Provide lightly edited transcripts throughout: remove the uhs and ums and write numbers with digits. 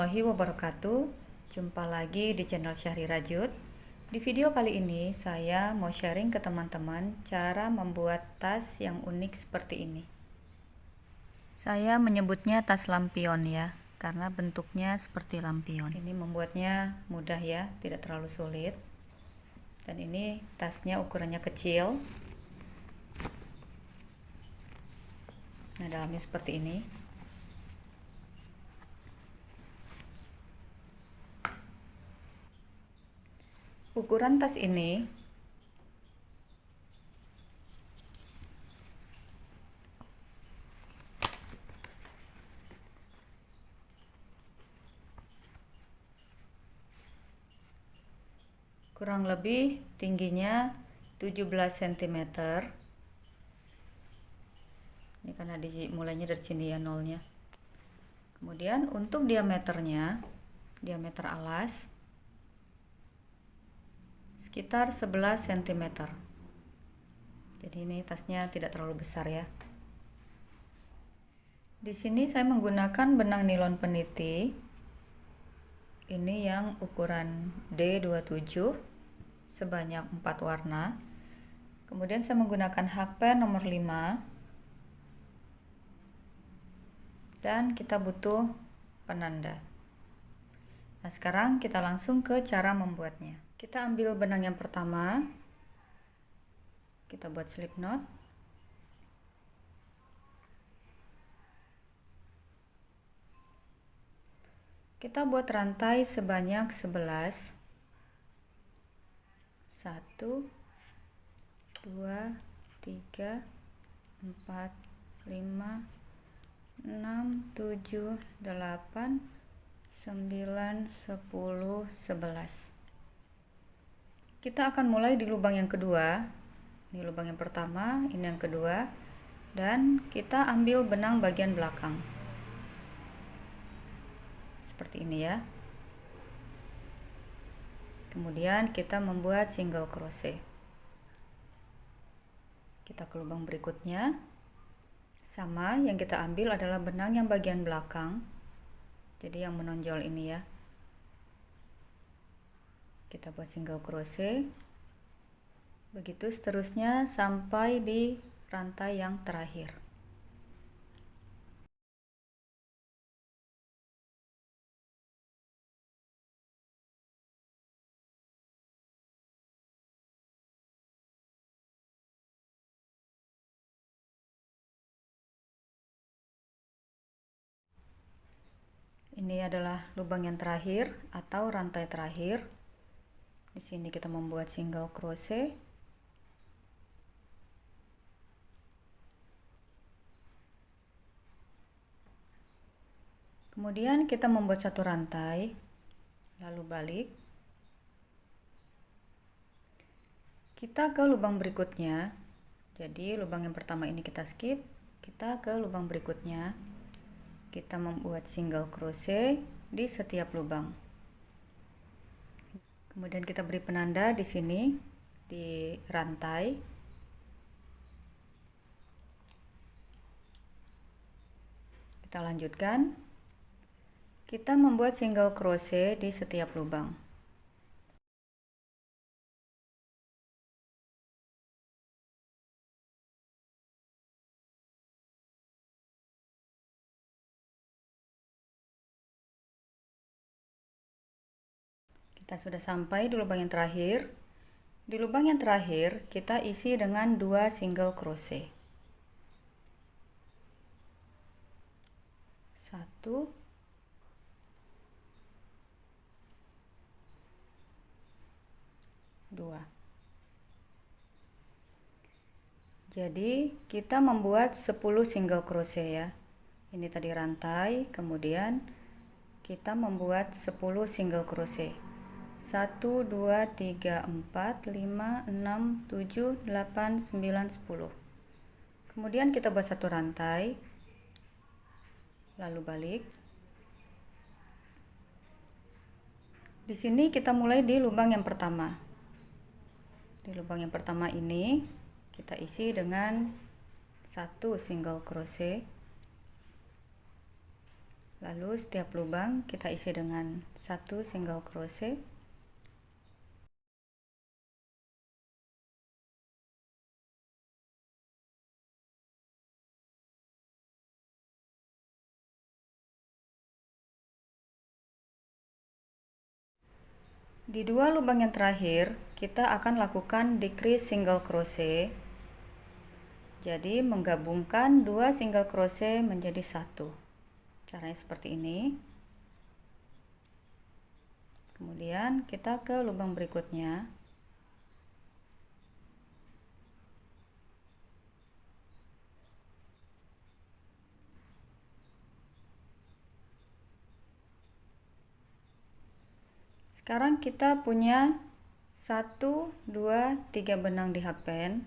warahmatullahi wabarakatuh. Jumpa lagi di channel Syahri Rajut. Di video kali ini saya mau sharing ke teman-teman cara membuat tas yang unik seperti ini. Saya menyebutnya tas lampion ya, karena bentuknya seperti lampion. Ini membuatnya mudah ya, tidak terlalu sulit. Dan ini tasnya ukurannya kecil. Nah, dalamnya seperti ini. Ukuran tas ini kurang lebih tingginya 17 cm. Ini karena mulainya dari sini ya nolnya. Kemudian untuk diameternya, diameter alas sekitar 11 cm. Jadi ini tasnya tidak terlalu besar ya. Di sini saya menggunakan benang nilon peniti. Ini yang ukuran D27 sebanyak 4 warna. Kemudian saya menggunakan hakpen nomor 5. Dan kita butuh penanda. Nah, sekarang kita langsung ke cara membuatnya. Kita ambil benang yang pertama, kita buat slip knot. Kita buat rantai sebanyak 11. 1 2 3 4 5 6 7 8 9 10 11. Kita akan mulai di lubang yang kedua. Ini lubang yang pertama, ini yang kedua, dan kita ambil benang bagian belakang seperti ini ya. Kemudian kita membuat single crochet. Kita ke lubang berikutnya. Sama, yang kita ambil adalah benang yang bagian belakang, jadi yang menonjol ini ya. Kita buat single crochet, begitu seterusnya sampai di rantai yang terakhir. Ini adalah lubang yang terakhir atau rantai terakhir. Di sini kita membuat single crochet. Kemudian kita membuat satu rantai, lalu balik. Kita ke lubang berikutnya. Jadi lubang yang pertama ini kita skip, kita ke lubang berikutnya. Kita membuat single crochet di setiap lubang. Kemudian kita beri penanda di sini di rantai. Kita lanjutkan. Kita membuat single crochet di setiap lubang. Kita sudah sampai di lubang yang terakhir. Di lubang yang terakhir kita isi dengan 2 single crochet. 1 2. Jadi kita membuat 10 single crochet ya. Ini tadi rantai, kemudian kita membuat 10 single crochet. 1 2 3 4 5 6 7 8 9 10. Kemudian kita buat satu rantai, lalu balik. Di sini kita mulai di lubang yang pertama. Di lubang yang pertama ini kita isi dengan 1 single crochet. Lalu setiap lubang kita isi dengan 1 single crochet. Di dua lubang yang terakhir, kita akan lakukan decrease single crochet. Jadi menggabungkan dua single crochet menjadi satu. Caranya seperti ini. Kemudian kita ke lubang berikutnya. Sekarang kita punya 1, 2, 3 benang di hakpen.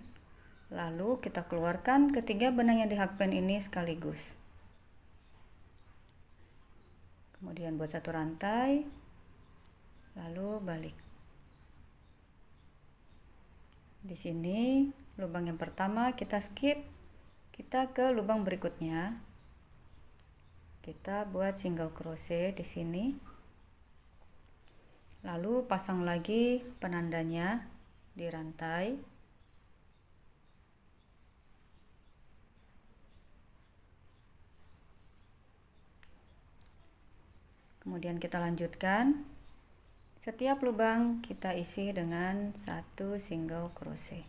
Lalu kita keluarkan ketiga benang yang di hakpen ini sekaligus. Kemudian buat satu rantai, lalu balik. Di sini lubang yang pertama kita skip, kita ke lubang berikutnya. Kita buat single crochet di sini. Lalu pasang lagi penandanya di rantai. Kemudian kita lanjutkan. Setiap lubang kita isi dengan 1 single crochet.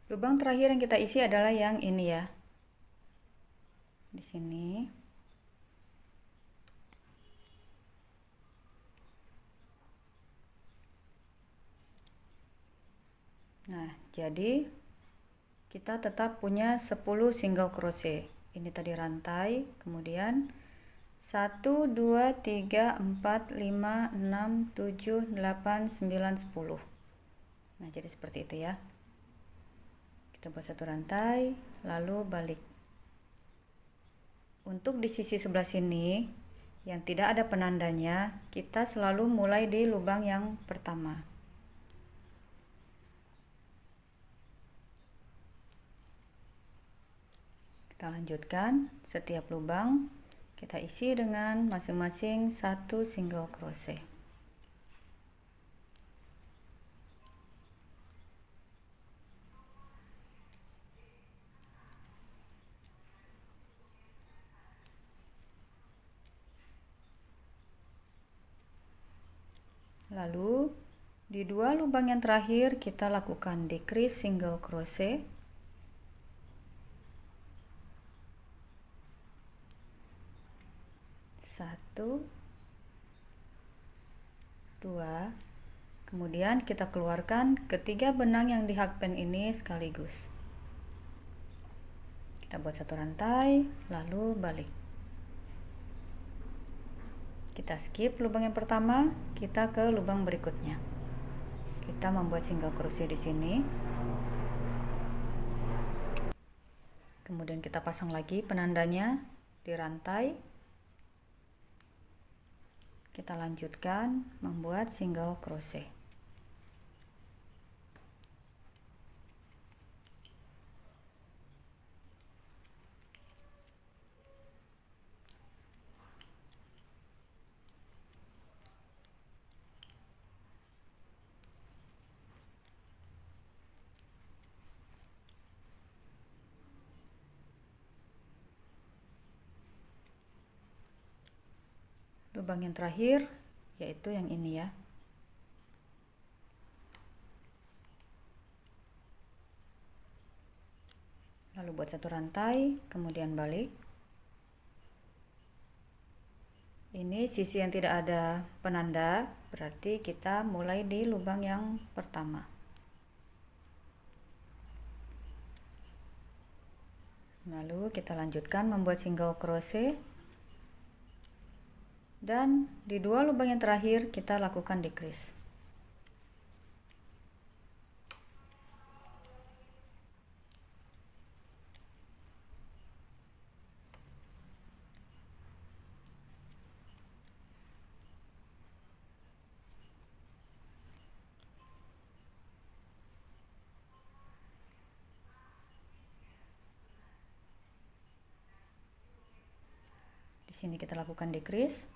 Lubang terakhir yang kita isi adalah yang ini ya. Di sini. Nah, jadi kita tetap punya 10 single crochet. Ini tadi rantai, kemudian 1, 2, 3, 4, 5, 6, 7, 8, 9, 10. Nah, jadi seperti itu ya. Kita buat satu rantai, lalu balik. Untuk di sisi sebelah sini, yang tidak ada penandanya, kita selalu mulai di lubang yang pertama. Kita lanjutkan, setiap lubang kita isi dengan masing-masing 1 single crochet. Lalu di dua lubang yang terakhir kita lakukan decrease single crochet. Satu, dua, kemudian kita keluarkan ketiga benang yang di hakpen ini sekaligus. Kita buat satu rantai, lalu balik. Kita skip lubang yang pertama, kita ke lubang berikutnya. Kita membuat single crochet di sini. Kemudian kita pasang lagi penandanya di rantai. Kita lanjutkan membuat single crochet. Lubang yang terakhir yaitu yang ini ya. Lalu buat satu rantai, kemudian balik. Ini sisi yang tidak ada penanda, berarti kita mulai di lubang yang pertama. Lalu kita lanjutkan membuat single crochet. Dan di dua lubang yang terakhir kita lakukan decrease. sini kita lakukan decrease.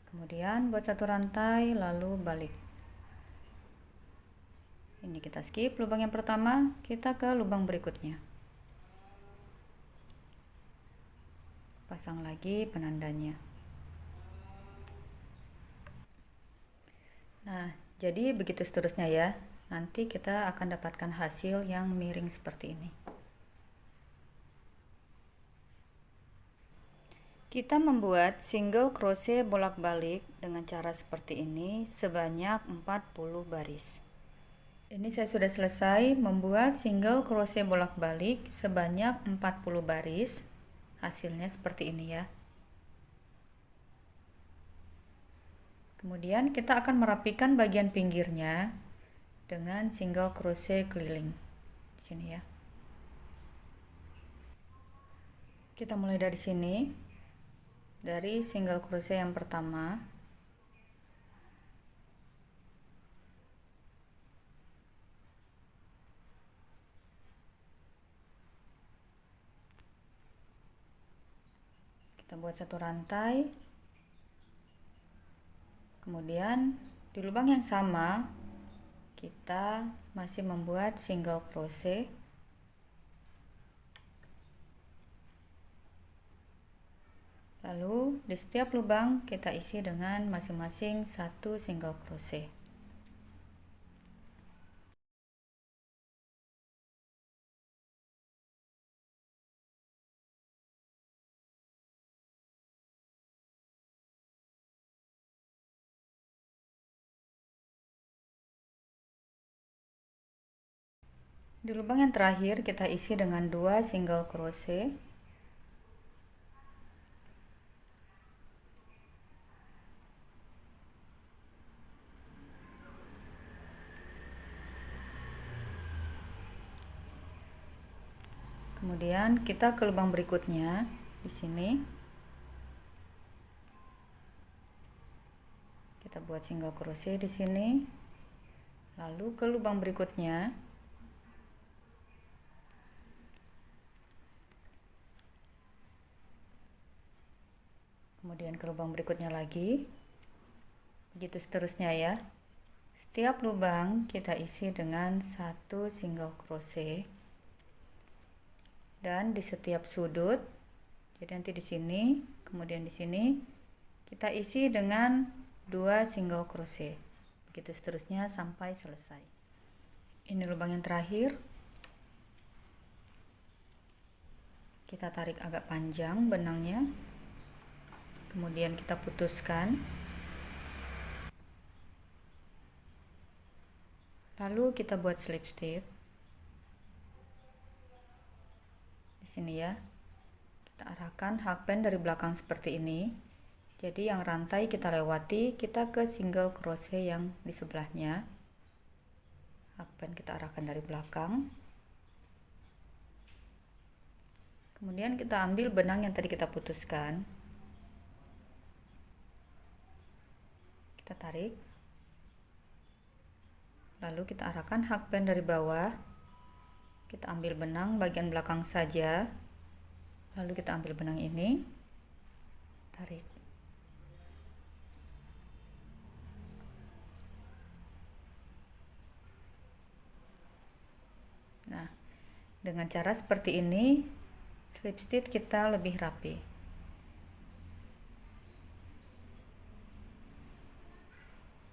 Kemudian buat satu rantai lalu balik. Ini kita skip lubang yang pertama, kita ke lubang berikutnya. Pasang lagi penandanya. Nah, jadi begitu seterusnya ya. Nanti kita akan dapatkan hasil yang miring seperti ini. Kita membuat single crochet bolak-balik dengan cara seperti ini sebanyak 40 baris. Ini saya sudah selesai membuat single crochet bolak-balik sebanyak 40 baris. Hasilnya seperti ini ya. Kemudian kita akan merapikan bagian pinggirnya dengan single crochet keliling. Di sini ya. Kita mulai dari sini. Dari single crochet yang pertama. Kita buat satu rantai, kemudian di lubang yang sama kita masih membuat single crochet, lalu di setiap lubang kita isi dengan masing-masing satu single crochet. Di lubang yang terakhir kita isi dengan 2 single crochet. Kemudian kita ke lubang berikutnya di sini. Kita buat single crochet di sini. Lalu ke lubang berikutnya. Kemudian ke lubang berikutnya lagi. Begitu seterusnya ya. Setiap lubang kita isi dengan satu single crochet. Dan di setiap sudut, jadi nanti di sini, kemudian di sini kita isi dengan 2 single crochet. Begitu seterusnya sampai selesai. Ini lubang yang terakhir. Kita tarik agak panjang benangnya. Kemudian kita putuskan. Lalu kita buat slip stitch. Di sini ya. Kita arahkan hakband dari belakang seperti ini. Jadi yang rantai kita lewati, kita ke single crochet yang di sebelahnya. Hakband kita arahkan dari belakang. Kemudian kita ambil benang yang tadi kita putuskan. Kita tarik. Lalu kita arahkan hakband dari bawah. Kita ambil benang bagian belakang saja. Lalu kita ambil benang ini. Tarik. Nah, dengan cara seperti ini, slip stitch kita lebih rapi.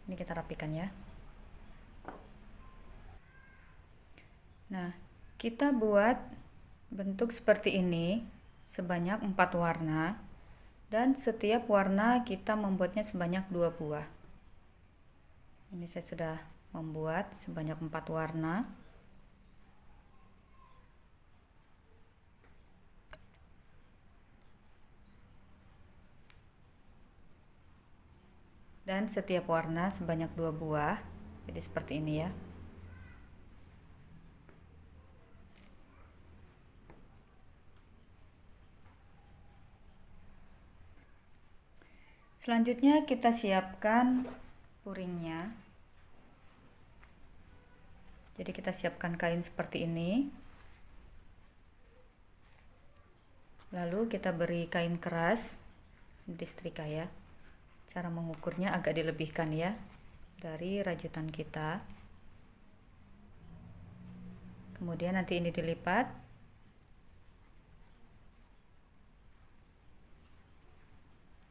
Ini kita rapikan ya. Nah, kita buat bentuk seperti ini sebanyak 4 warna, dan setiap warna kita membuatnya sebanyak 2 buah. Ini saya sudah membuat sebanyak 4 warna. Dan setiap warna sebanyak 2 buah. Jadi seperti ini ya. Selanjutnya kita siapkan puringnya. Jadi kita siapkan kain seperti ini. Lalu kita beri kain keras disetrika ya. Cara mengukurnya agak dilebihkan ya dari rajutan kita. Kemudian nanti ini dilipat.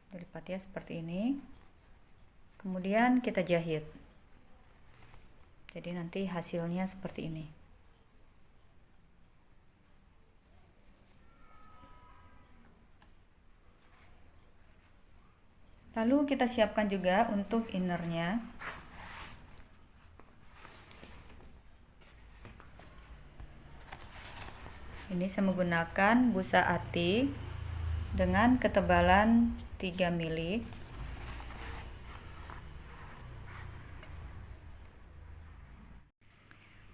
Dilipat ya seperti ini. Kemudian kita jahit. Jadi nanti hasilnya seperti ini. Lalu kita siapkan juga untuk innernya. Ini saya menggunakan busa ati dengan ketebalan 3 mili.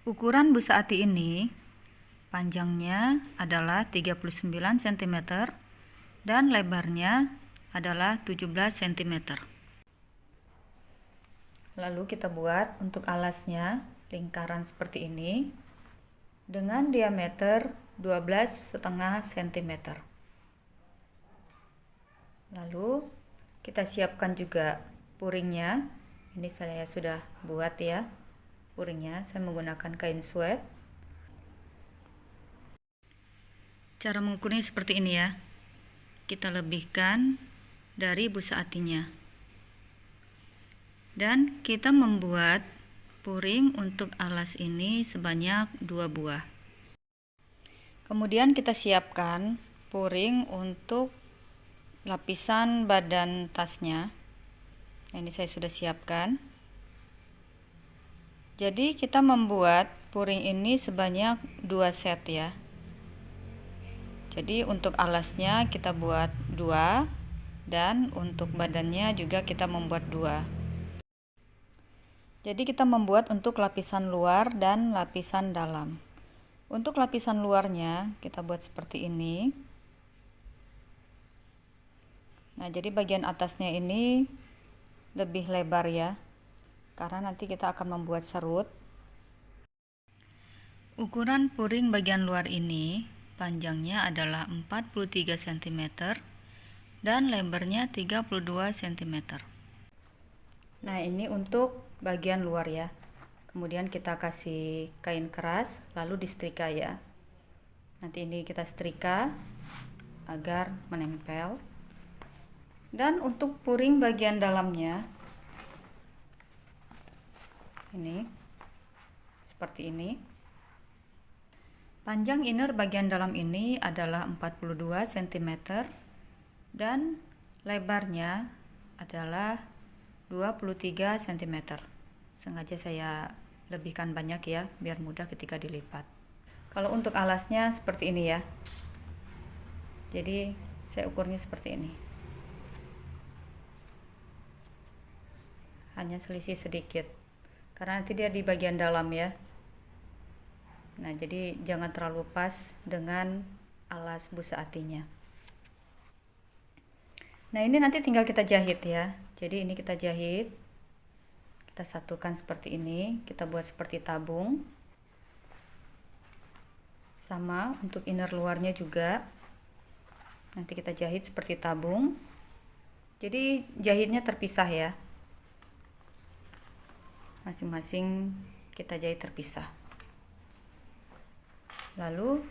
Ukuran busa ati ini panjangnya adalah 39 cm dan lebarnya adalah 17 cm. Lalu kita buat untuk alasnya lingkaran seperti ini dengan diameter 12,5 cm. Lalu kita siapkan juga puringnya. Ini saya sudah buat ya puringnya, saya menggunakan kain sweat. Cara mengukurnya seperti ini ya. Kita lebihkan dari busa atinya. Dan kita membuat puring untuk alas ini sebanyak 2 buah. Kemudian kita siapkan puring untuk lapisan badan tasnya. Ini saya sudah siapkan. Jadi kita membuat puring ini sebanyak 2 set ya. Jadi untuk alasnya kita buat 2 dan untuk badannya juga kita membuat 2. Jadi kita membuat untuk lapisan luar dan lapisan dalam. Untuk lapisan luarnya kita buat seperti ini. Nah, jadi bagian atasnya ini lebih lebar ya, karena nanti kita akan membuat serut. Ukuran puring bagian luar ini panjangnya adalah 43 cm dan lebarnya 32 cm. Nah, ini untuk bagian luar ya. Kemudian kita kasih kain keras lalu disetrika ya. Nanti ini kita setrika agar menempel. Dan untuk puring bagian dalamnya ini seperti ini. Panjang inner bagian dalam ini adalah 42 cm dan lebarnya adalah 23 cm. Sengaja saya lebihkan banyak ya biar mudah ketika dilipat. Kalau untuk alasnya seperti ini ya. Jadi saya ukurnya seperti ini. Hanya selisih sedikit. Karena nanti dia di bagian dalam ya. Nah, jadi jangan terlalu pas dengan alas busa atinya. Nah, ini nanti tinggal kita jahit ya. Jadi ini kita jahit. Kita satukan seperti ini. Kita buat seperti tabung. Sama untuk inner luarnya juga. Nanti kita jahit seperti tabung. Jadi jahitnya terpisah ya. Masing-masing kita jahit terpisah. Lalu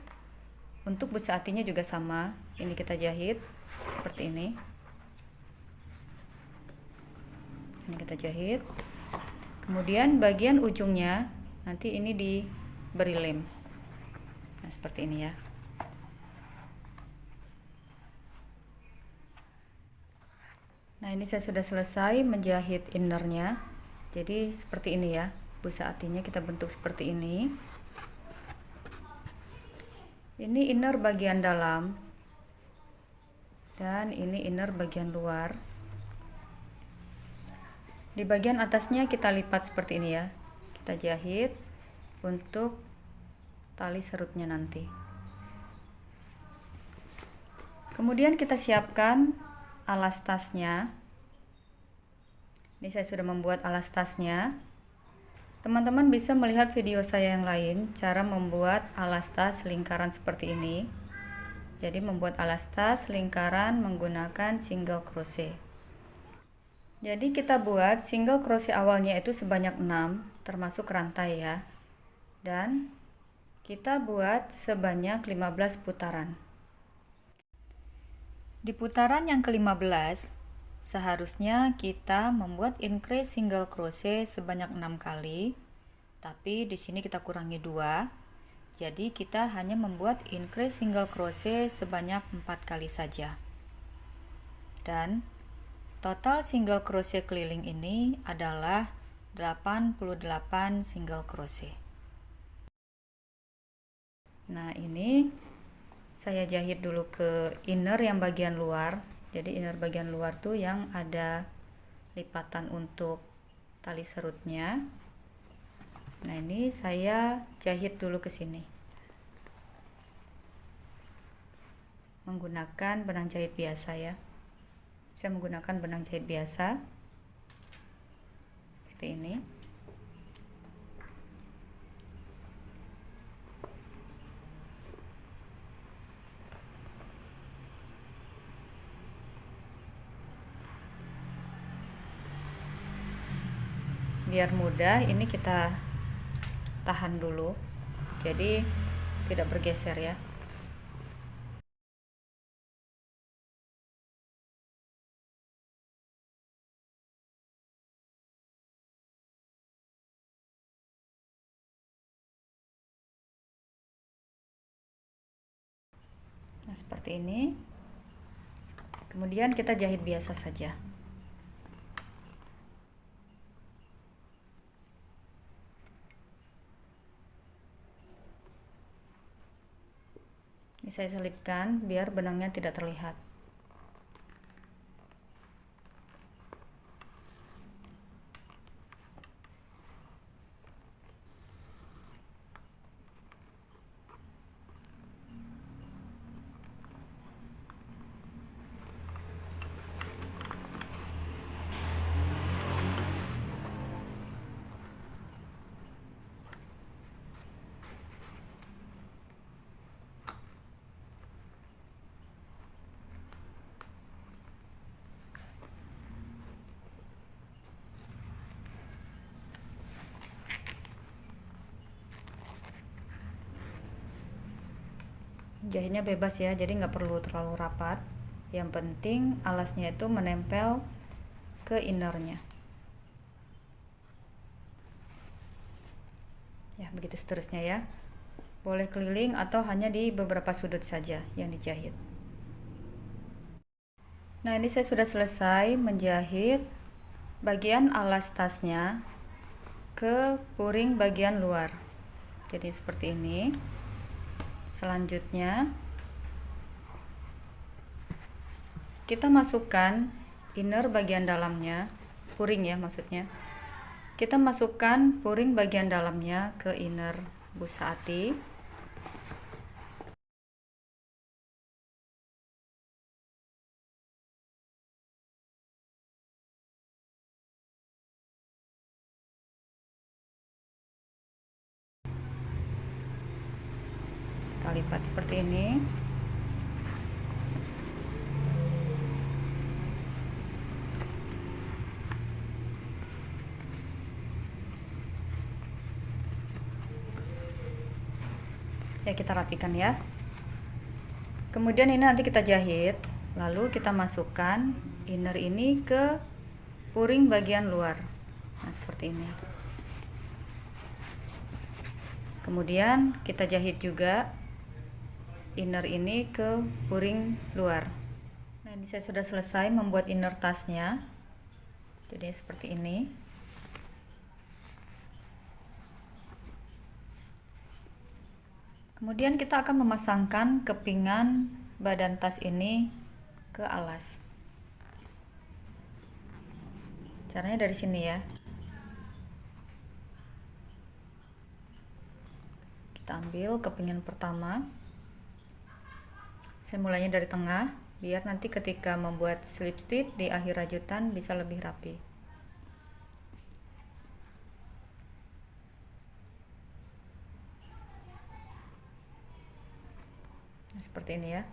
untuk busa atinya juga sama. Ini kita jahit seperti ini. Ini kita jahit. Kemudian bagian ujungnya nanti ini diberi lem. Nah, seperti ini ya. Nah, ini saya sudah selesai menjahit innernya. Jadi seperti ini ya. Busa atinya kita bentuk seperti ini. Ini inner bagian dalam. Dan ini inner bagian luar. Di bagian atasnya kita lipat seperti ini ya. Kita jahit untuk tali serutnya nanti. Kemudian kita siapkan alas tasnya. Ini saya sudah membuat alas tasnya. Teman-teman bisa melihat video saya yang lain cara membuat alas tas lingkaran seperti ini. Jadi membuat alas tas lingkaran menggunakan single crochet. Jadi kita buat single crochet awalnya itu sebanyak 6 termasuk rantai ya. Dan kita buat sebanyak 15 putaran. Di putaran yang ke-15 seharusnya kita membuat increase single crochet sebanyak 6 kali. Tapi di sini kita kurangi 2. Jadi kita hanya membuat increase single crochet sebanyak 4 kali saja. Dan total single crochet keliling ini adalah 88 single crochet. Nah, ini saya jahit dulu ke inner yang bagian luar. Jadi inner bagian luar tuh yang ada lipatan untuk tali serutnya. Nah, ini saya jahit dulu ke sini menggunakan benang jahit biasa ya. Saya menggunakan benang jahit biasa seperti ini. Biar mudah, ini kita tahan dulu, jadi tidak bergeser ya. Nah, seperti ini. Kemudian kita jahit biasa saja. Ini saya selipkan biar benangnya tidak terlihat. Jahitnya bebas ya, jadi nggak perlu terlalu rapat. Yang penting alasnya itu menempel ke innernya. Ya, begitu seterusnya ya. Boleh keliling atau hanya di beberapa sudut saja yang dijahit. Nah, ini saya sudah selesai menjahit bagian alas tasnya ke puring bagian luar. Jadi seperti ini. Selanjutnya kita masukkan inner bagian dalamnya, puring ya maksudnya. Kita masukkan puring bagian dalamnya ke inner busa ati. Kita lipat seperti ini. Ya, kita rapikan ya. Kemudian ini nanti kita jahit, lalu kita masukkan inner ini ke puring bagian luar. Nah, seperti ini. Kemudian kita jahit juga inner ini ke puring luar. Nah, ini saya sudah selesai membuat inner tasnya. Jadi seperti ini. Kemudian kita akan memasangkan kepingan badan tas ini ke alas. Caranya dari sini ya. Kita ambil kepingan pertama. Saya mulainya dari tengah, biar nanti ketika membuat slip stitch di akhir rajutan bisa lebih rapi. Nah, seperti ini ya.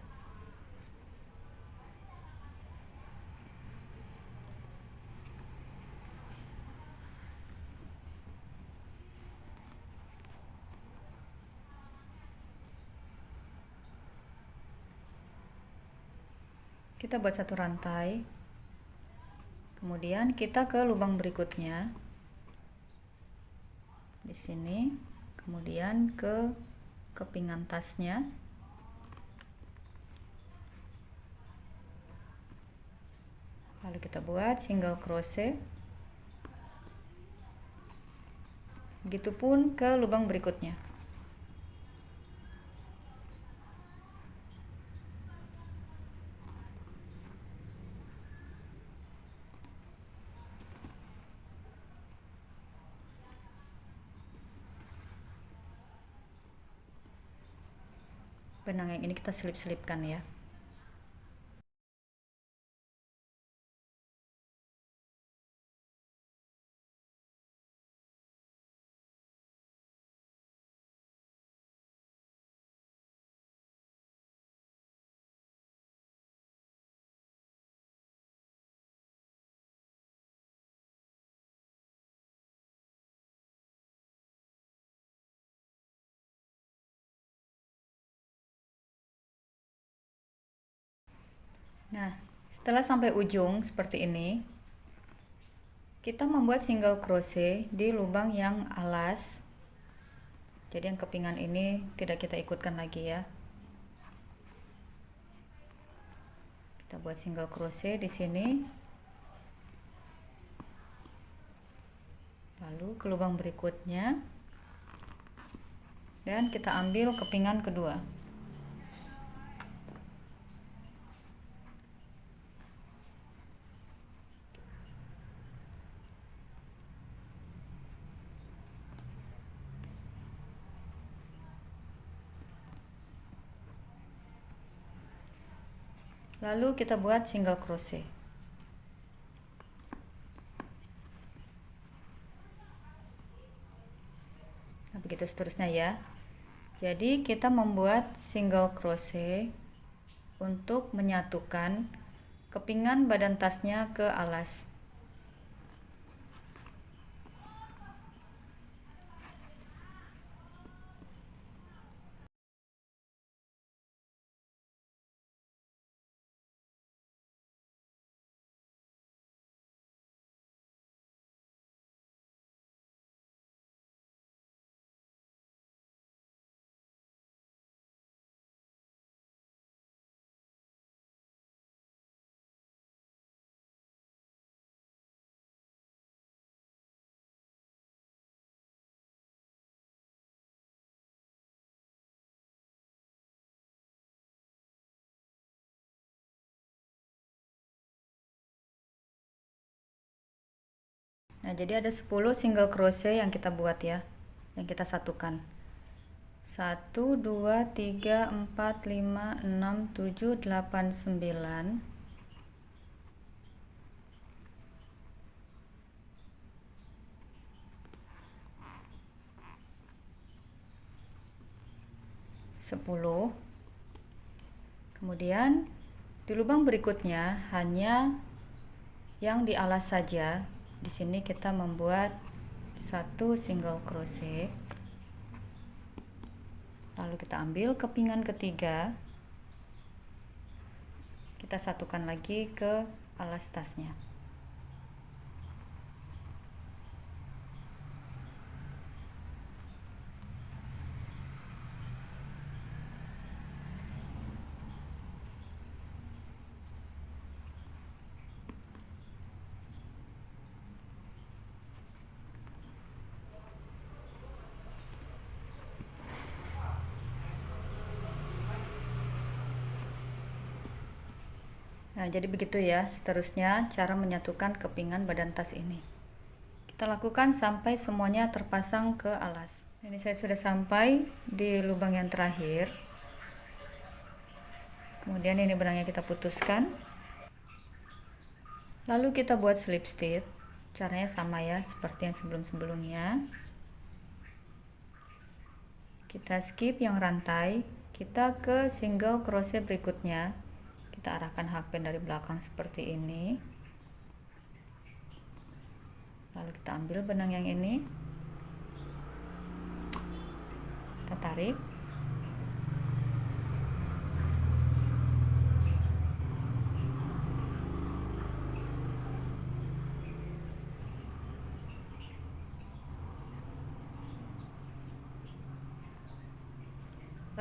Kita buat satu rantai, kemudian kita ke lubang berikutnya di sini, kemudian ke kepingan tasnya, lalu kita buat single crochet. Begitupun ke lubang berikutnya. Benang yang ini kita selip-selipkan ya. Nah, setelah sampai ujung seperti ini, kita membuat single crochet di lubang yang alas. Jadi yang kepingan ini tidak kita ikutkan lagi ya. Kita buat single crochet di sini. Lalu ke lubang berikutnya. Dan kita ambil kepingan kedua. Lalu kita buat single crochet. Nah, begitu seterusnya ya. Jadi kita membuat single crochet untuk menyatukan kepingan badan tasnya ke alas. Nah, jadi ada 10 single crochet yang kita buat ya, yang kita satukan. 1, 2, 3, 4, 5, 6, 7, 8, 9. Sepuluh. Kemudian di lubang berikutnya hanya yang di alas saja. Di sini kita membuat satu single crochet. Lalu kita ambil kepingan ketiga. Kita satukan lagi ke alas tasnya. Nah, jadi begitu ya, seterusnya cara menyatukan kepingan badan tas ini. Kita lakukan sampai semuanya terpasang ke alas. Ini saya sudah sampai di lubang yang terakhir. Kemudian ini benangnya kita putuskan. Lalu kita buat slip stitch. Caranya sama ya, seperti yang sebelum-sebelumnya. Kita skip yang rantai, kita ke single crochet berikutnya. Kita arahkan hakband dari belakang seperti ini. Lalu kita ambil benang yang ini, kita tarik,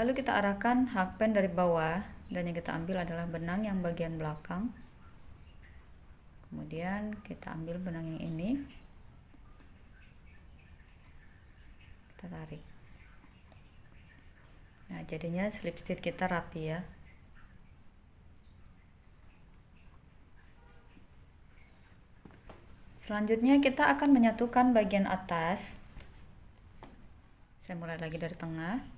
Lalu kita arahkan hakpen dari bawah, dan yang kita ambil adalah benang yang bagian belakang. Kemudian kita ambil benang yang ini, kita tarik. Nah, jadinya slip stitch kita rapi ya. Selanjutnya kita akan menyatukan bagian atas. Saya mulai lagi dari tengah.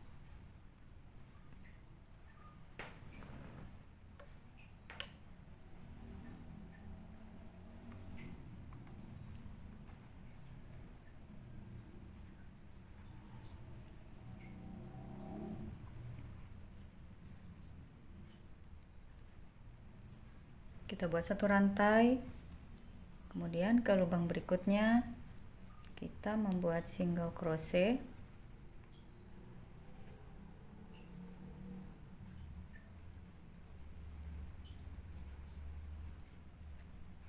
Kita buat satu rantai, kemudian ke lubang berikutnya kita membuat single crochet.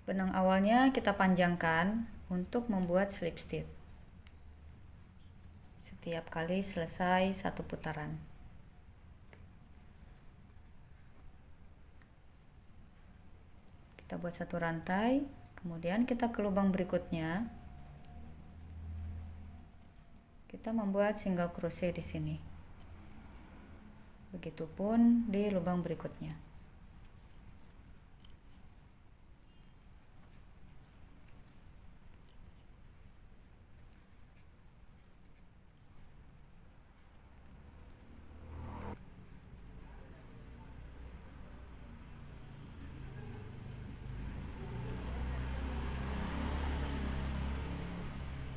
Benang awalnya kita panjangkan untuk membuat slip stitch. Setiap kali selesai satu putaran. Kita buat satu rantai, kemudian kita ke lubang berikutnya. Kita membuat single crochet di sini. Begitupun di lubang berikutnya.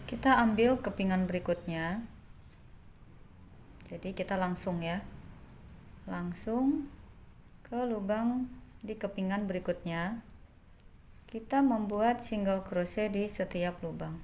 Kita ambil kepingan berikutnya. Jadi kita langsung ya, langsung ke lubang di kepingan berikutnya. Kita membuat single crochet di setiap lubang.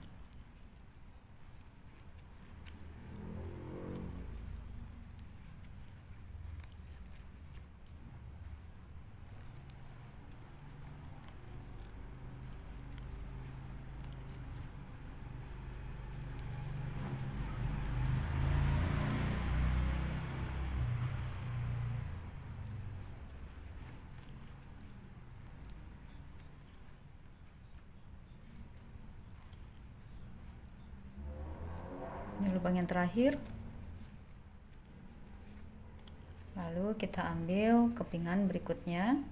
Ini lubang yang terakhir. Lalu kita ambil kepingan berikutnya.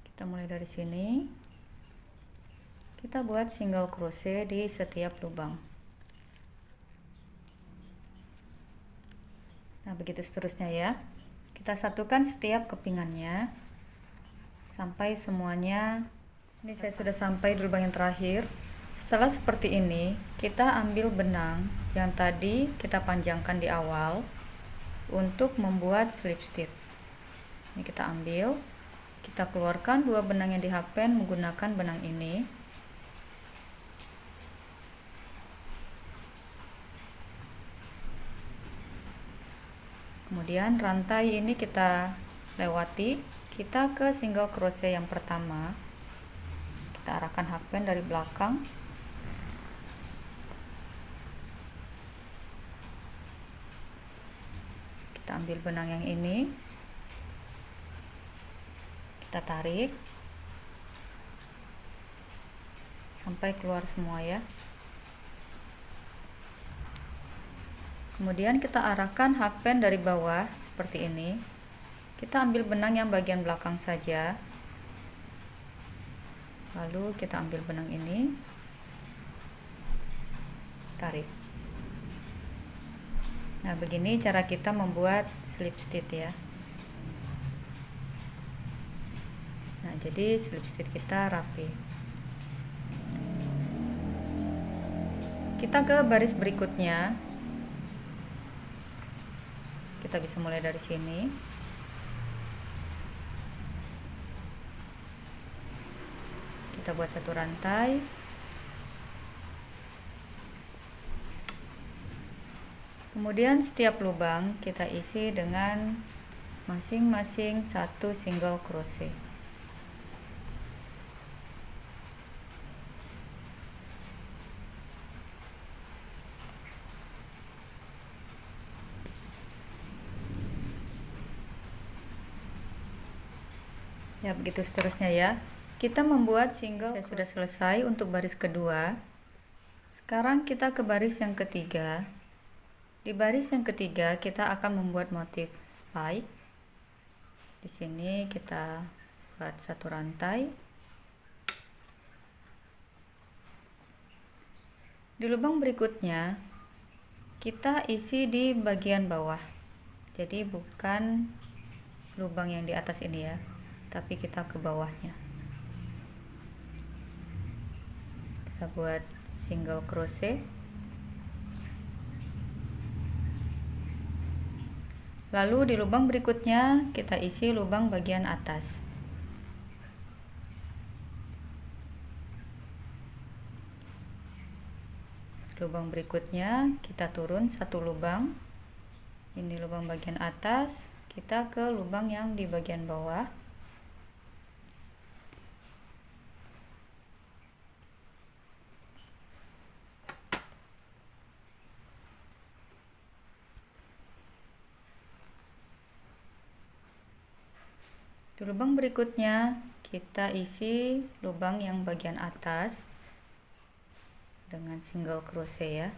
Kita mulai dari sini. Kita buat single crochet di setiap lubang. Nah, begitu seterusnya ya. Kita satukan setiap kepingannya sampai semuanya. Ini saya sudah sampai di lubang yang terakhir. Setelah seperti ini, kita ambil benang yang tadi kita panjangkan di awal untuk membuat slip stitch. Ini kita ambil, kita keluarkan dua benang yang di hakpen menggunakan benang ini. Kemudian rantai ini kita lewati, kita ke single crochet yang pertama. Kita arahkan hakpen dari belakang. Kita ambil benang yang ini, kita tarik sampai keluar semua ya. Kemudian kita arahkan hakpen dari bawah seperti ini. Kita ambil benang yang bagian belakang saja. Lalu kita ambil benang ini, tarik. Nah, begini cara kita membuat slip stitch ya. Nah, jadi slip stitch kita rapi. Kita ke baris berikutnya. Kita bisa mulai dari sini. Kita buat satu rantai. Kemudian setiap lubang kita isi dengan masing-masing satu single crochet. Ya, begitu seterusnya ya. Kita membuat single. Saya sudah selesai untuk baris kedua. Sekarang kita ke baris yang ketiga. Di baris yang ketiga kita akan membuat motif spike. Di sini kita buat satu rantai. Di lubang berikutnya kita isi di bagian bawah. Jadi bukan lubang yang di atas ini ya, tapi kita ke bawahnya. Kita buat single crochet. Lalu di lubang berikutnya kita isi lubang bagian atas. Lubang berikutnya kita turun satu lubang. Ini lubang bagian atas, kita ke lubang yang di bagian bawah. Di lubang berikutnya kita isi lubang yang bagian atas dengan single crochet ya.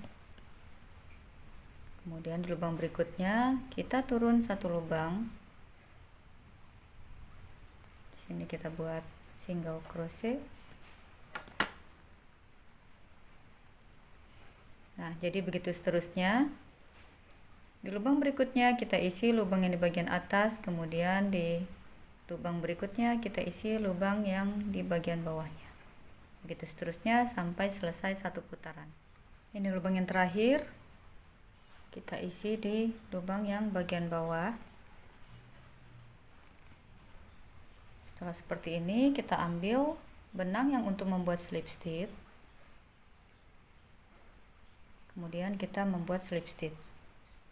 Kemudian di lubang berikutnya kita turun satu lubang. Di sini kita buat single crochet. Nah, jadi begitu seterusnya. Di lubang berikutnya kita isi lubang yang di bagian atas, kemudian di lubang berikutnya kita isi lubang yang di bagian bawahnya. Begitu seterusnya sampai selesai satu putaran. Ini lubang yang terakhir. Kita isi di lubang yang bagian bawah. Setelah seperti ini, kita ambil benang yang untuk membuat slip stitch. Kemudian kita membuat slip stitch.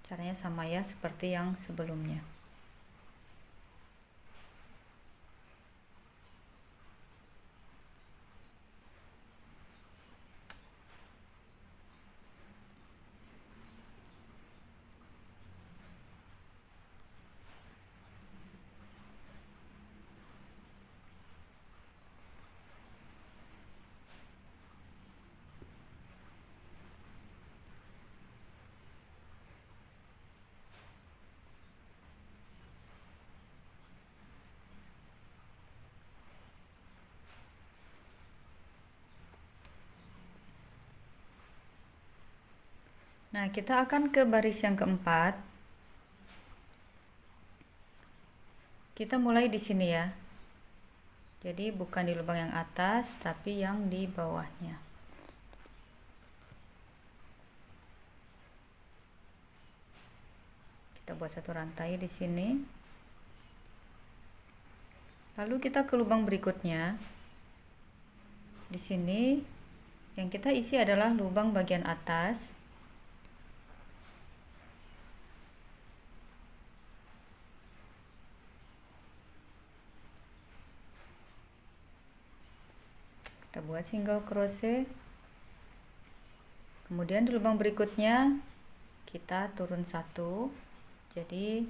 Caranya sama ya seperti yang sebelumnya. Nah, kita akan ke baris yang keempat. Kita mulai di sini ya. Jadi bukan di lubang yang atas, tapi yang di bawahnya. Kita buat satu rantai di sini. Lalu kita ke lubang berikutnya. Di sini yang kita isi adalah lubang bagian atas. Kita buat single crochet. Kemudian di lubang berikutnya kita turun satu. Jadi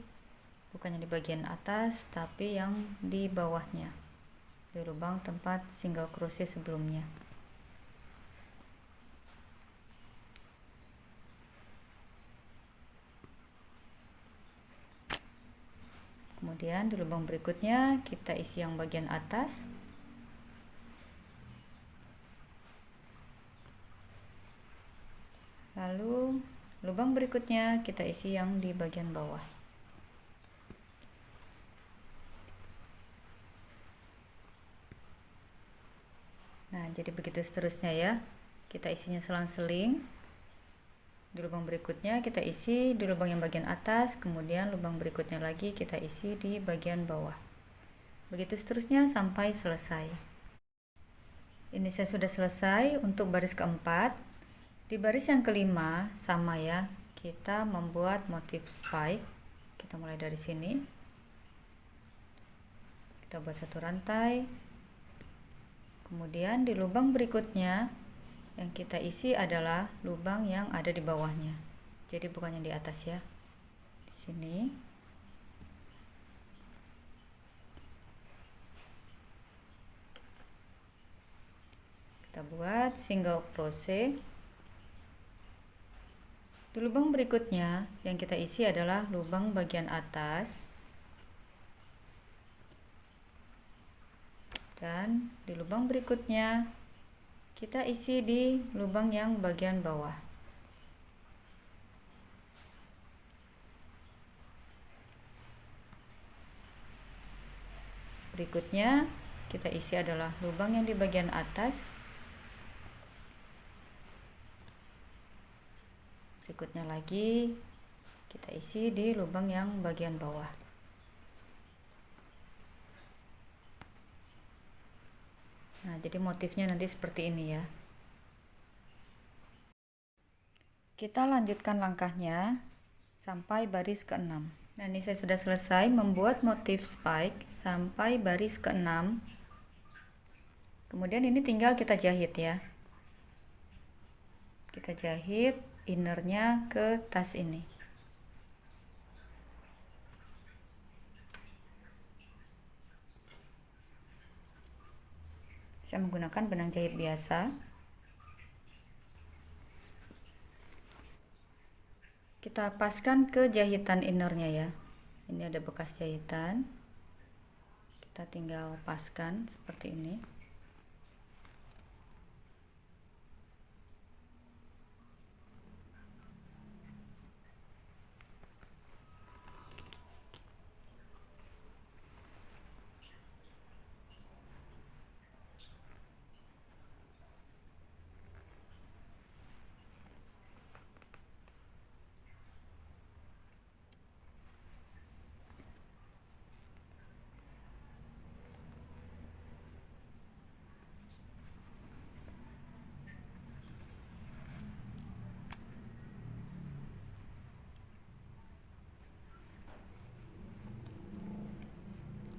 bukannya di bagian atas, tapi yang di bawahnya, di lubang tempat single crochet sebelumnya. Kemudian di lubang berikutnya kita isi yang bagian atas. Lalu lubang berikutnya kita isi yang di bagian bawah. Nah, jadi begitu seterusnya ya. Kita isinya selang-seling. Di lubang berikutnya kita isi di lubang yang bagian atas, kemudian lubang berikutnya lagi kita isi di bagian bawah. Begitu seterusnya sampai selesai. Ini saya sudah selesai untuk baris keempat. Di baris yang kelima sama ya, kita membuat motif spike. Kita mulai dari sini. Kita buat satu rantai. Kemudian di lubang berikutnya yang kita isi adalah lubang yang ada di bawahnya. Jadi bukan yang di atas ya. Di sini. Kita buat single crochet. Di lubang berikutnya yang kita isi adalah lubang bagian atas, dan di lubang berikutnya kita isi di lubang yang bagian bawah. Berikutnya kita isi adalah lubang yang di bagian atas. Berikutnya lagi kita isi di lubang yang bagian bawah. Nah, jadi motifnya nanti seperti ini ya. Kita lanjutkan langkahnya sampai baris ke-6. Nah, ini saya sudah selesai membuat motif spike sampai baris ke-6. Kemudian ini tinggal kita jahit ya. Kita jahit innernya ke tas ini. Saya menggunakan benang jahit biasa. Kita paskan ke jahitan innernya ya. Ini ada bekas jahitan. Kita tinggal paskan seperti ini.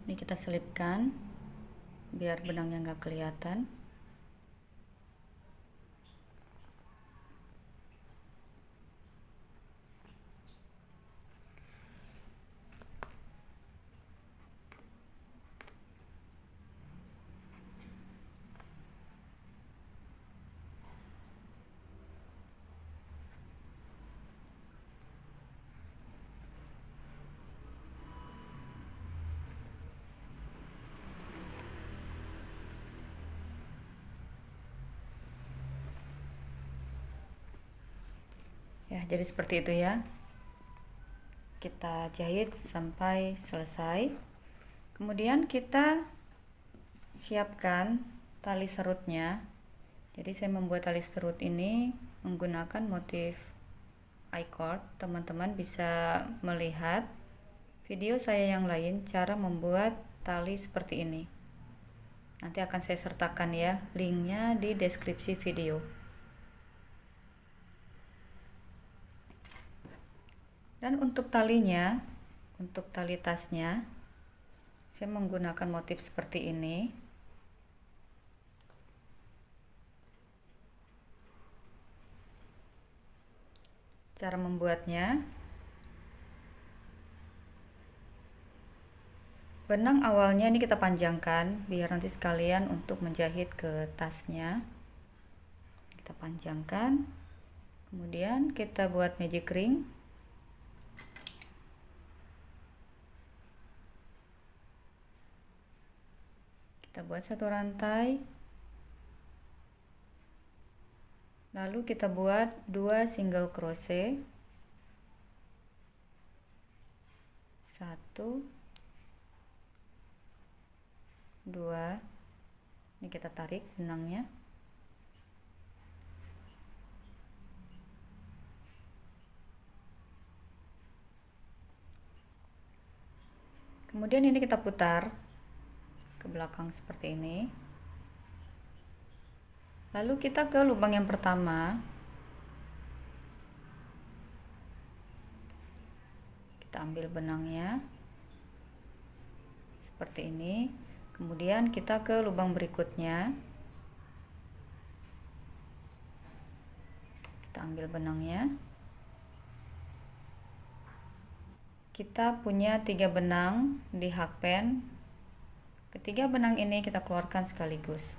Ini kita selipkan biar benangnya nggak kelihatan. Ya, jadi seperti itu ya. Kita jahit sampai selesai. Kemudian kita siapkan tali serutnya. Jadi saya membuat tali serut ini menggunakan motif I-cord. Teman-teman bisa melihat video saya yang lain cara membuat tali seperti ini. Nanti akan saya sertakan ya linknya di deskripsi video. Dan untuk talinya, untuk tali tasnya, saya menggunakan motif seperti ini. Cara membuatnya, benang awalnya ini kita panjangkan biar nanti sekalian untuk menjahit ke tasnya. Kita panjangkan, kemudian kita buat magic ring. Kita buat satu rantai, lalu kita buat 2 single crochet, 1 2, ini kita tarik benangnya, kemudian ini kita putar ke belakang seperti ini. Lalu kita ke lubang yang pertama, kita ambil benangnya seperti ini. Kemudian kita ke lubang berikutnya, kita ambil benangnya. Kita punya 3 benang di hakpen. Ketiga benang ini kita keluarkan sekaligus.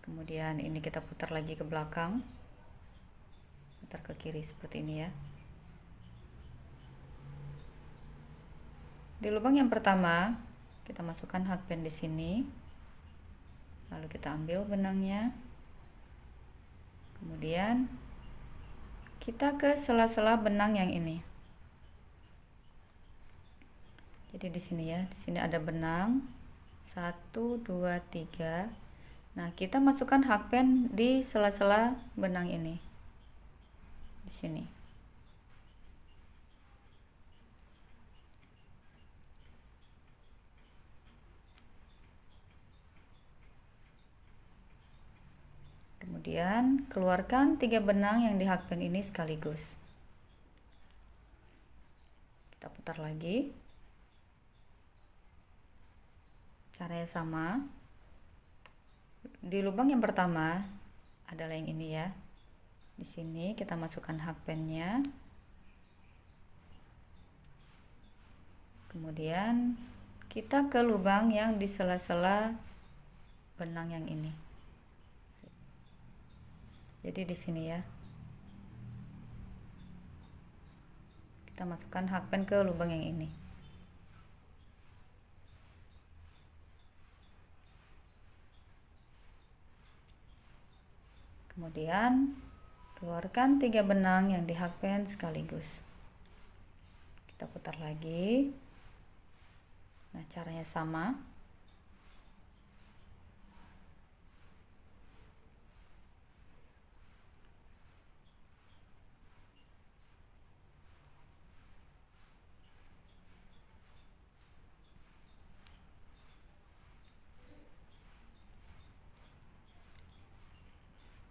Kemudian ini kita putar lagi ke belakang, putar ke kiri seperti ini ya. Di lubang yang pertama kita masukkan hakpen di sini, lalu kita ambil benangnya, kemudian kita ke sela-sela benang yang ini. Jadi di sini ya, di sini ada benang 1, 2, 3. Nah, kita masukkan hakpen di sela-sela benang ini. Di sini. Kemudian keluarkan 3 benang yang di hakpen ini sekaligus. Kita putar lagi. Caranya sama. Di lubang yang pertama adalah yang ini ya. Di sini kita masukkan hakpennya. Kemudian kita ke lubang yang di sela-sela benang yang ini. Jadi di sini ya. Kita masukkan hakpen ke lubang yang ini. Kemudian keluarkan 3 benang yang di hakpen sekaligus. Kita putar lagi. Nah, caranya sama.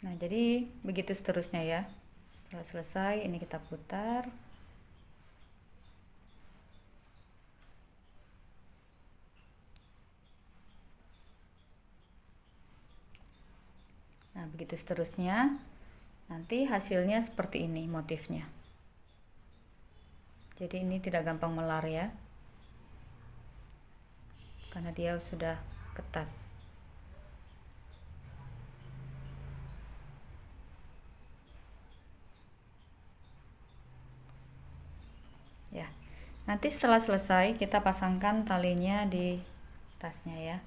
Nah, jadi begitu seterusnya ya. Setelah selesai, ini kita putar. Nah, begitu seterusnya. Nanti hasilnya seperti ini motifnya. Jadi ini tidak gampang melar ya. Karena dia sudah ketat. Ya. Nanti setelah selesai kita pasangkan talinya di tasnya ya.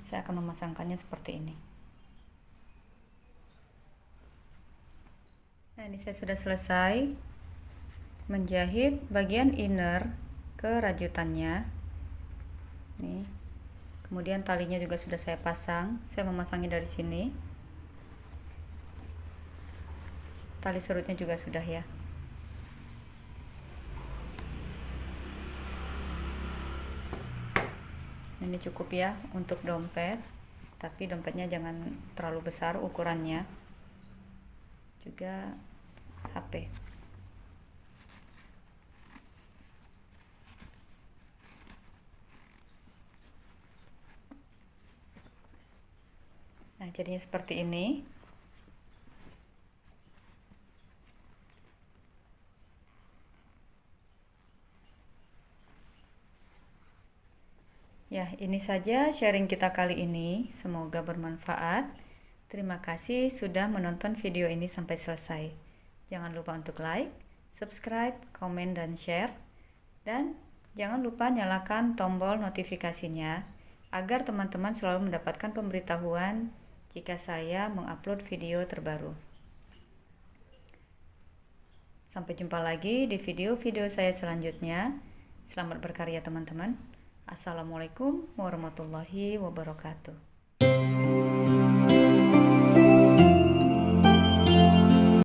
Saya akan memasangkannya seperti ini. Nah, ini saya sudah selesai menjahit bagian inner ke rajutannya. Nih. Kemudian talinya juga sudah saya pasang. Saya memasangnya dari sini. Tali serutnya juga sudah ya. Ini cukup ya untuk dompet, tapi dompetnya jangan terlalu besar ukurannya. Juga HP. Nah, jadinya seperti ini. Ya, ini saja sharing kita kali ini. Semoga bermanfaat. Terima kasih sudah menonton video ini sampai selesai. Jangan lupa untuk like, subscribe, komen, dan share. Dan jangan lupa nyalakan tombol notifikasinya agar teman-teman selalu mendapatkan pemberitahuan jika saya mengupload video terbaru. Sampai jumpa lagi di video-video saya selanjutnya. Selamat berkarya teman-teman. Assalamualaikum warahmatullahi wabarakatuh.